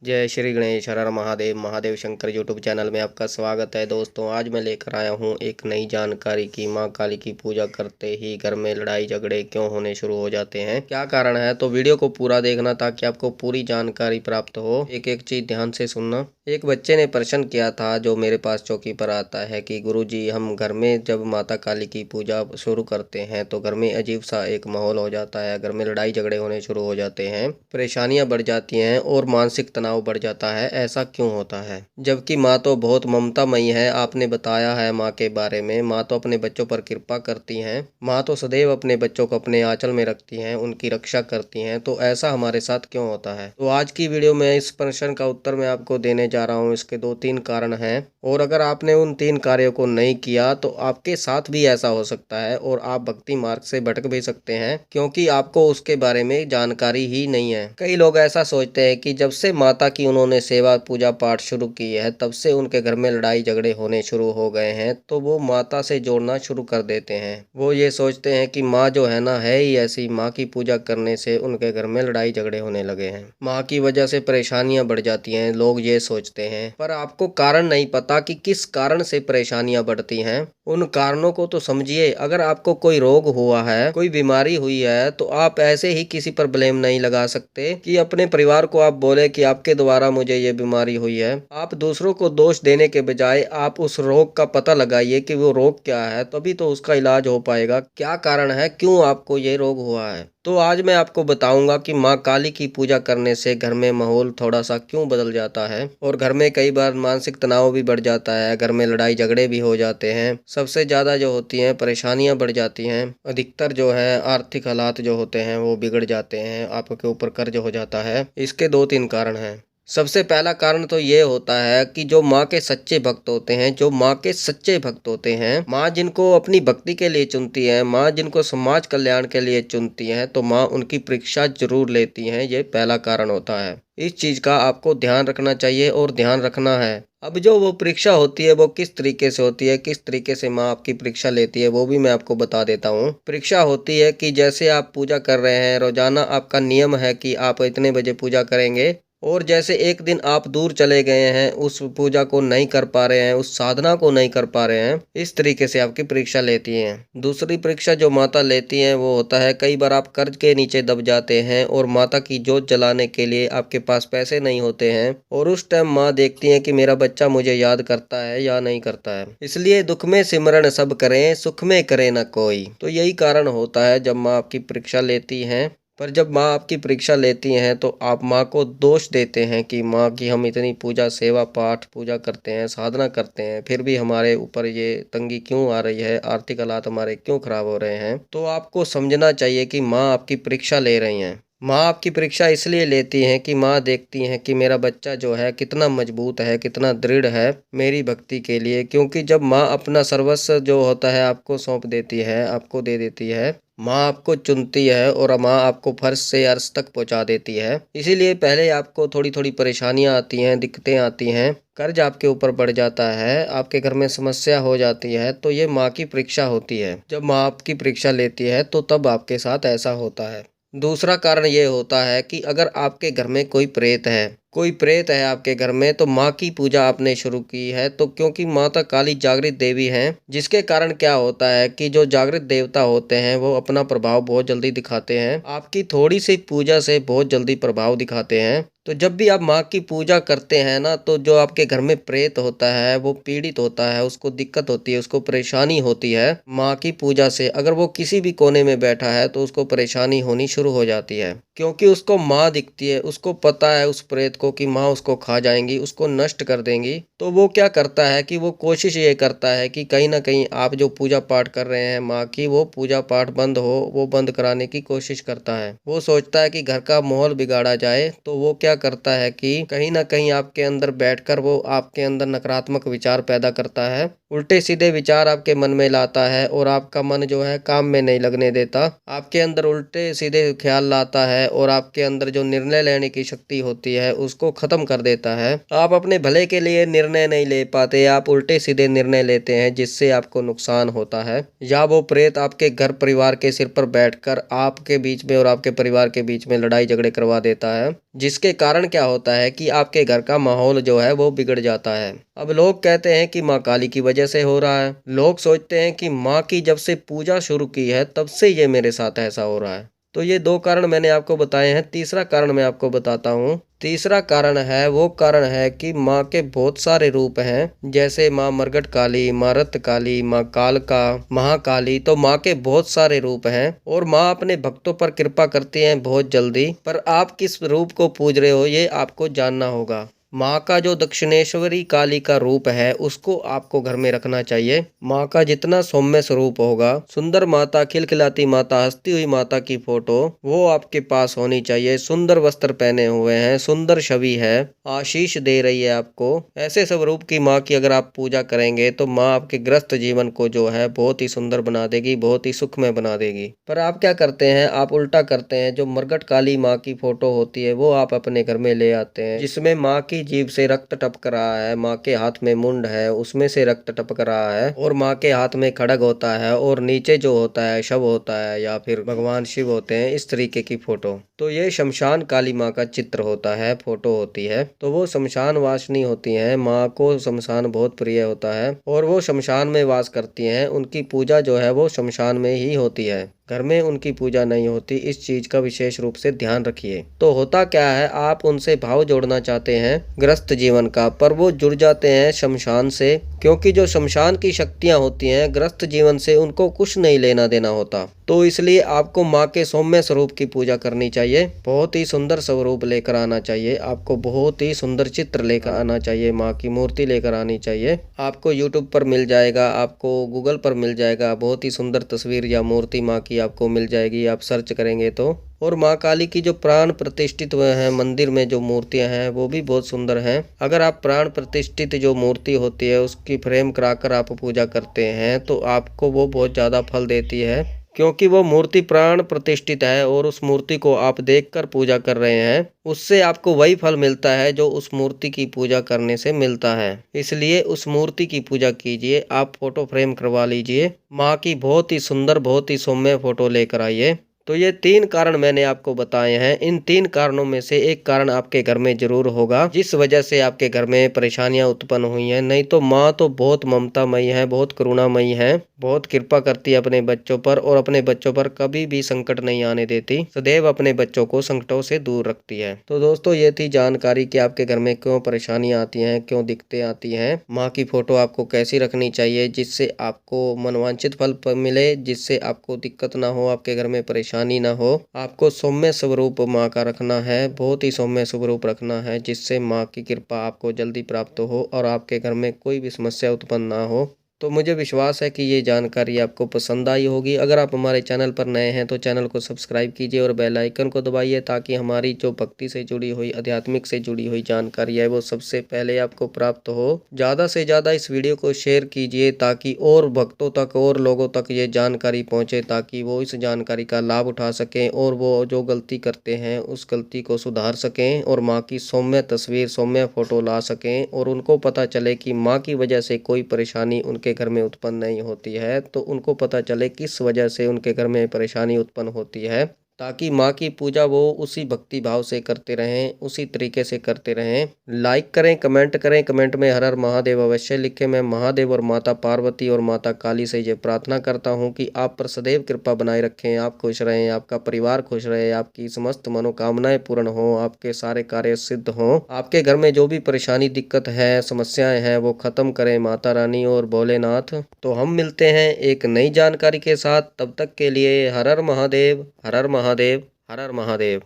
जय श्री गणेश हर हर Mahadev. Mahadev Shankar YouTube channel में आपका स्वागत है। दोस्तों आज मैं लेकर आया हूँ एक नई जानकारी कि माँ काली की पूजा करते ही घर में लड़ाई झगड़े क्यों होने शुरू हो जाते हैं, क्या कारण है। तो वीडियो को पूरा देखना ताकि आपको पूरी जानकारी प्राप्त हो। एक एक चीज ध्यान से सुनना। एक बच्चे ने प्रश्न किया था जो मेरे पास चौकी पर आता है कि गुरुजी हम घर में जब माता काली की पूजा शुरू करते हैं तो घर में अजीब सा एक माहौल हो जाता है, घर में लड़ाई झगड़े होने शुरू हो जाते हैं, परेशानियां बढ़ जाती हैं और मानसिक तनाव बढ़ जाता है। ऐसा क्यों होता है जबकि माँ तो बहुत ममतामयी है। आपने बताया है माँ के बारे में, माँ तो अपने बच्चों पर कृपा करती हैं, माँ तो सदैव अपने बच्चों को अपने आंचल में रखती हैं, उनकी रक्षा करती हैं। तो ऐसा हमारे साथ क्यों होता है। तो आज की वीडियो में इस प्रश्न का उत्तर मैं आपको देने जा रहा हूँ। इसके 2-3 कारण हैं और अगर आपने उन 3 कार्यों को नहीं किया तो आपके साथ भी ऐसा हो सकता है और आप भक्ति मार्ग से भटक भी सकते हैं क्योंकि आपको उसके बारे में जानकारी ही नहीं है। कई लोग ऐसा सोचते हैं कि जब से माता की उन्होंने सेवा पूजा पाठ शुरू की है तब से उनके घर में लड़ाई झगड़े होने शुरू हो गए हैं, तो वो माता से जोड़ना शुरू कर देते हैं। वो ये सोचते हैं कि माँ जो है ना है ही ऐसी, माँ की पूजा करने से उनके घर में लड़ाई झगड़े होने लगे हैं, माँ की वजह से परेशानियां बढ़ जाती हैं। लोग ये सोचते हैं पर आपको कारण नहीं पता कि किस कारण से परेशानियां बढ़ती हैं। उन कारणों को तो समझिए। अगर आपको कोई रोग हुआ है, कोई बीमारी हुई है, तो आप ऐसे ही किसी पर ब्लेम नहीं लगा सकते कि अपने परिवार को आप बोले कि आपके द्वारा मुझे ये बीमारी हुई है। आप दूसरों को दोष देने के बजाय आप उस रोग का पता लगाइए कि वो रोग क्या है, तभी तो उसका इलाज हो पाएगा। क्या कारण है, क्यों आपको ये रोग हुआ है। तो आज मैं आपको बताऊंगा कि माँ काली की पूजा करने से घर में माहौल थोड़ा सा क्यों बदल जाता है और घर में कई बार मानसिक तनाव भी बढ़ जाता है, घर में लड़ाई झगड़े भी हो जाते हैं। सबसे ज्यादा जो होती हैं परेशानियां बढ़ जाती हैं। अधिकतर जो है आर्थिक हालात जो होते हैं वो बिगड़ जाते हैं, आपके ऊपर कर्ज हो जाता है। इसके 2-3 कारण हैं। सबसे पहला कारण तो ये होता है कि जो माँ के सच्चे भक्त होते हैं, जो माँ के सच्चे भक्त होते हैं, माँ जिनको अपनी भक्ति के लिए चुनती है, माँ जिनको समाज कल्याण के लिए चुनती है, तो माँ उनकी परीक्षा जरूर लेती हैं। ये पहला कारण होता है। इस चीज का आपको ध्यान रखना चाहिए और ध्यान रखना है। अब जो वो परीक्षा होती है वो किस तरीके से होती है, किस तरीके से माँ आपकी परीक्षा लेती है, वो भी मैं आपको बता देता हूँ। परीक्षा होती है कि जैसे आप पूजा कर रहे हैं, रोजाना आपका नियम है कि आप इतने बजे पूजा करेंगे और जैसे एक दिन आप दूर चले गए हैं, उस पूजा को नहीं कर पा रहे हैं, उस साधना को नहीं कर पा रहे हैं, इस तरीके से आपकी परीक्षा लेती हैं। दूसरी परीक्षा जो माता लेती हैं वो होता है कई बार आप कर्ज के नीचे दब जाते हैं और माता की जोत जलाने के लिए आपके पास पैसे नहीं होते हैं और उस टाइम माँ देखती है कि मेरा बच्चा मुझे याद करता है या नहीं करता है, इसलिए दुख में सिमरन सब करें, सुख में करे न कोई। तो यही कारण होता है जब माँ आपकी परीक्षा लेती हैं। पर जब माँ आपकी परीक्षा लेती हैं तो आप माँ को दोष देते हैं कि माँ की हम इतनी पूजा सेवा पाठ पूजा करते हैं, साधना करते हैं, फिर भी हमारे ऊपर ये तंगी क्यों आ रही है, आर्थिक हालात हमारे क्यों खराब हो रहे हैं। तो आपको समझना चाहिए कि माँ आपकी परीक्षा ले रही हैं। माँ आपकी परीक्षा इसलिए लेती हैं कि माँ देखती हैं कि मेरा बच्चा जो है कितना मजबूत है, कितना दृढ़ है मेरी भक्ति के लिए। क्योंकि जब माँ अपना सर्वस्व जो होता है आपको सौंप देती है, आपको दे देती है, माँ आपको चुनती है और माँ आपको फर्श से अर्श तक पहुँचा देती है। इसीलिए पहले आपको थोड़ी थोड़ी परेशानियाँ आती हैं, दिक्कतें आती हैं, कर्ज आपके ऊपर बढ़ जाता है, आपके घर में समस्या हो जाती है, तो ये माँ की परीक्षा होती है। जब माँ आपकी परीक्षा लेती है तो तब आपके साथ ऐसा होता है। दूसरा कारण ये होता है कि अगर आपके घर में कोई प्रेत है, कोई प्रेत है आपके घर में, तो माँ की पूजा आपने शुरू की है, तो क्योंकि माता काली जागृत देवी हैं, जिसके कारण क्या होता है कि जो जागृत देवता होते हैं वो अपना प्रभाव बहुत जल्दी दिखाते हैं, आपकी थोड़ी सी पूजा से बहुत जल्दी प्रभाव दिखाते हैं। तो जब भी आप माँ की पूजा करते हैं ना, तो जो आपके घर में प्रेत होता है वो पीड़ित होता है, उसको दिक्कत होती है, उसको परेशानी होती है माँ की पूजा से। अगर वो किसी भी कोने में बैठा है तो उसको परेशानी होनी शुरू हो जाती है, क्योंकि उसको माँ दिखती है, उसको पता है उस प्रेत को कि माँ उसको खा जाएंगी, उसको नष्ट कर देंगी। तो वो क्या करता है कि वो कोशिश ये करता है कि कहीं ना कहीं आप जो पूजा पाठ कर रहे हैं माँ की, वो पूजा पाठ बंद हो, वो बंद कराने की कोशिश करता है। वो सोचता है कि घर का माहौल बिगाड़ा जाए, तो वो क्या करता है कि कहीं ना कहीं आपके अंदर बैठकर वो आपके अंदर नकारात्मक विचार पैदा करता है, उल्टे सीधे विचार आपके मन में लाता है और आपका मन जो है काम में नहीं लगने देता, आपके अंदर उल्टे सीधे ख्याल लाता है और आपके अंदर जो निर्णय लेने की शक्ति होती है उसको खत्म कर देता है। आप अपने भले के लिए निर्णय नहीं ले पाते, आप उल्टे सीधे निर्णय लेते हैं जिससे आपको नुकसान होता है। या वो प्रेत आपके घर परिवार के सिर पर बैठकर आपके बीच में और आपके परिवार के बीच में लड़ाई झगड़े करवा देता है, जिसके कारण क्या होता है कि आपके घर का माहौल जो है वो बिगड़ जाता है। अब लोग कहते हैं कि माँ काली की वजह से हो रहा है। लोग सोचते हैं कि माँ की जब से पूजा शुरू की है तब से ये मेरे साथ ऐसा हो रहा है। तो ये दो कारण मैंने आपको बताए हैं। तीसरा कारण मैं आपको बताता हूँ। तीसरा कारण है, वो कारण है कि माँ के बहुत सारे रूप हैं, जैसे माँ मरगट काली, माँ रत काली, माँ कालका, महाकाली। तो माँ के बहुत सारे रूप हैं और माँ अपने भक्तों पर कृपा करती हैं बहुत जल्दी। पर आप किस रूप को पूज रहे हो ये आपको जानना होगा। माँ का जो दक्षिणेश्वरी काली का रूप है उसको आपको घर में रखना चाहिए। माँ का जितना सौम्य स्वरूप होगा, सुंदर माता, खिलखिलाती माता, हंसती हुई माता की फोटो वो आपके पास होनी चाहिए। सुंदर वस्त्र पहने हुए हैं, सुंदर छवि है, आशीष दे रही है आपको। ऐसे स्वरूप की माँ की अगर आप पूजा करेंगे तो माँ आपके ग्रस्त जीवन को जो है बहुत ही सुंदर बना देगी, बहुत ही सुखमय बना देगी। पर आप क्या करते हैं, आप उल्टा करते हैं। जो मरगट काली माँ की फोटो होती है वो आप अपने घर में ले आते हैं, जिसमें माँ की जीभ से रक्त टपक रहा है, माँ के हाथ में मुंड है उसमें से रक्त टपक रहा है, और माँ के हाथ में खड्ग होता है, और नीचे जो होता है शव होता है या फिर भगवान शिव होते हैं, इस तरीके की फोटो। तो ये शमशान काली माँ का चित्र होता है, फोटो होती है। तो वो शमशान वासिनी होती हैं, माँ को शमशान बहुत प्रिय होता है और वो शमशान में वास करती हैं। उनकी पूजा जो है वो शमशान में ही होती है, घर में उनकी पूजा नहीं होती। इस चीज का विशेष रूप से ध्यान रखिए। तो होता क्या है, आप उनसे भाव जोड़ना चाहते हैं ग्रस्त जीवन का, पर वो जुड़ जाते हैं शमशान से, क्योंकि जो शमशान की शक्तियां होती हैं ग्रस्त जीवन से उनको कुछ नहीं लेना देना होता। तो इसलिए आपको माँ के सौम्य स्वरूप की पूजा करनी चाहिए। बहुत ही सुंदर स्वरूप लेकर आना चाहिए आपको, बहुत ही सुंदर चित्र लेकर आना चाहिए, माँ की मूर्ति लेकर आनी चाहिए। आपको यूट्यूब पर मिल जाएगा, आपको गूगल पर मिल जाएगा, बहुत ही सुंदर तस्वीर या मूर्ति माँ की आपको मिल जाएगी, आप सर्च करेंगे तो। और माँ काली की जो प्राण प्रतिष्ठित हुए हैं मंदिर में जो मूर्तियां हैं वो भी बहुत सुंदर हैं। अगर आप प्राण प्रतिष्ठित जो मूर्ति होती है उसकी फ्रेम कराकर आप पूजा करते हैं तो आपको वो बहुत ज़्यादा फल देती है, क्योंकि वो मूर्ति प्राण प्रतिष्ठित है और उस मूर्ति को आप देखकर पूजा कर रहे हैं। उससे आपको वही फल मिलता है जो उस मूर्ति की पूजा करने से मिलता है। इसलिए उस मूर्ति की पूजा कीजिए, आप फोटो फ्रेम करवा लीजिए, माँ की बहुत ही सुंदर, बहुत ही सौम्य फोटो लेकर आइए। तो ये 3 कारण मैंने आपको बताए हैं। इन 3 कारणों में से एक कारण आपके घर में जरूर होगा जिस वजह से आपके घर में परेशानियां उत्पन्न हुई हैं। नहीं तो माँ तो बहुत ममतामयी है, बहुत करुणामयी है, बहुत कृपा करती है अपने बच्चों पर, और अपने बच्चों पर कभी भी संकट नहीं आने देती, सदैव अपने बच्चों को संकटों से दूर रखती है। तो दोस्तों ये थी जानकारी कि आपके घर में क्यों परेशानियां आती हैं, क्यों दिक्कतें आती हैं। माँ की फोटो आपको कैसी रखनी चाहिए जिससे आपको मनवांछित फल मिले, जिससे आपको दिक्कत ना हो, आपके घर में परेशानी ना हो। आपको सौम्य स्वरूप माँ का रखना है, बहुत ही सौम्य स्वरूप रखना है, जिससे माँ की कृपा आपको जल्दी प्राप्त हो और आपके घर में कोई भी समस्या उत्पन्न ना हो। तो मुझे विश्वास है कि ये जानकारी आपको पसंद आई होगी। अगर आप हमारे चैनल पर नए हैं तो चैनल को सब्सक्राइब कीजिए और बेल आइकन को दबाइए, ताकि हमारी जो भक्ति से जुड़ी हुई, आध्यात्मिक से जुड़ी हुई जानकारी है वो सबसे पहले आपको प्राप्त हो। ज़्यादा से ज़्यादा इस वीडियो को शेयर कीजिए ताकि और भक्तों तक और लोगों तक ये जानकारी पहुँचे, ताकि वो इस जानकारी का लाभ उठा सकें और वो जो गलती करते हैं उस गलती को सुधार सकें और माँ की सौम्य तस्वीर, सौम्य फोटो ला सकें, और उनको पता चले कि माँ की वजह से कोई परेशानी उनके घर में उत्पन्न नहीं होती है। तो उनको पता चले किस वजह से उनके घर में परेशानी उत्पन्न होती है, ताकि माँ की पूजा वो उसी भक्ति भाव से करते रहें, उसी तरीके से करते रहें। लाइक करें, कमेंट करें, कमेंट में हर हर महादेव अवश्य लिखें। मैं महादेव और माता पार्वती और माता काली से ये प्रार्थना करता हूँ कि आप पर सदैव कृपा बनाए रखें, आप खुश रहें, आपका परिवार खुश रहे, आपकी समस्त मनोकामनाएं पूर्ण हों, आपके सारे कार्य सिद्ध हों, आपके घर में जो भी परेशानी, दिक्कत है, समस्याएं हैं वो खत्म करें माता रानी और भोलेनाथ। तो हम मिलते हैं एक नई जानकारी के साथ, तब तक के लिए हर हर महादेव, हर हर महादेव, हर हर महादेव।